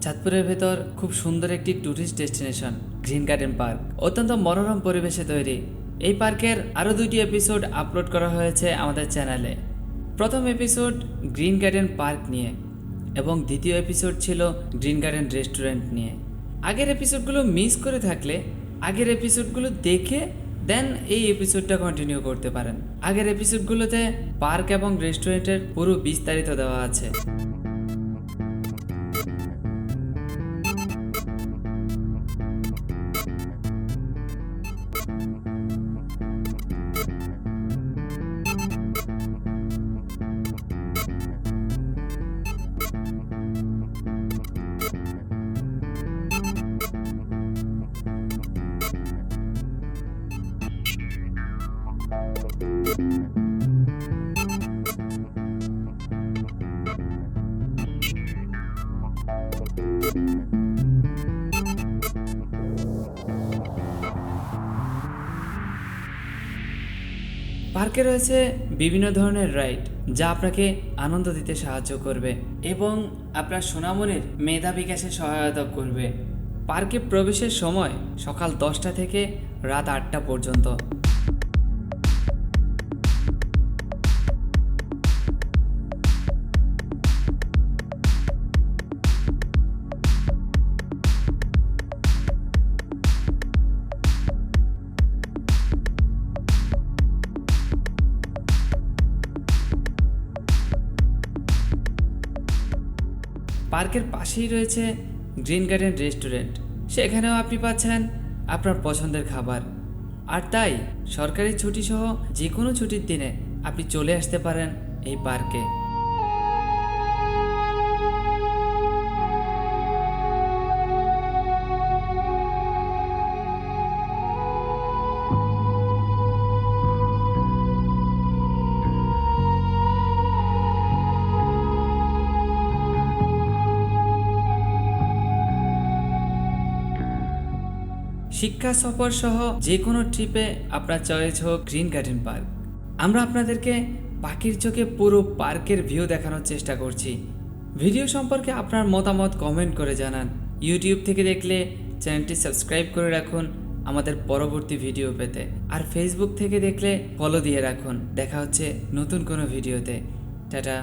চাঁদপুরের ভেতর খুব সুন্দর একটি tourist destination green garden park. অত্যন্ত মনোরম পরিবেশে তৈরি এই পার্কের আরও 2টি এপিসোড আপলোড করা হয়েছে আমাদের চ্যানেলে। প্রথম এপিসোড গ্রিন গার্ডেন পার্ক নিয়ে এবং দ্বিতীয় এপিসোড ছিল গ্রিন গার্ডেন রেস্টুরেন্ট নিয়ে। আগের এপিসোডগুলো মিস করে থাকলে আগের এপিসোডগুলো দেখে দেন এই এপিসোডটা কন্টিনিউ করতে পারেন। আগের এপিসোডগুলোতে পার্ক এবং রেস্টুরেন্টের পুরো বিস্তারিত দেওয়া আছে। পার্কে রয়েছে বিভিন্ন ধরনের রাইড যা আপনাকে আনন্দ দিতে সাহায্য করবে এবং আপনার সোনামনির মেধা বিকাশে সহায়তা করবে। পার্কে প্রবেশের সময় সকাল 10টা থেকে রাত 8টা পর্যন্ত। পার্কের পাশেই রয়েছে গ্রিন গার্ডেন রেস্টুরেন্ট, সেখানেও আপনি পাচ্ছেন আপনার পছন্দের খাবার। আর তাই সরকারি ছুটি সহ যে কোনো ছুটির দিনে আপনি চলে আসতে পারেন এই পার্কে। শিক্ষা সফর সহ যে কোনো ট্রিপে আপনার চয়েস হোক গ্রিন গার্ডেন পার্ক। আমরা আপনাদেরকে পাখির চোখে পুরো পার্কের ভিউ দেখানোর চেষ্টা করছি। ভিডিও সম্পর্কে আপনার মতামত কমেন্ট করে জানান। ইউটিউব থেকে দেখলে চ্যানেলটি সাবস্ক্রাইব করে রাখুন আমাদের পরবর্তী ভিডিও পেতে, আর ফেসবুক থেকে দেখলে ফলো দিয়ে রাখুন। দেখা হচ্ছে নতুন কোনো ভিডিওতে। টাটা।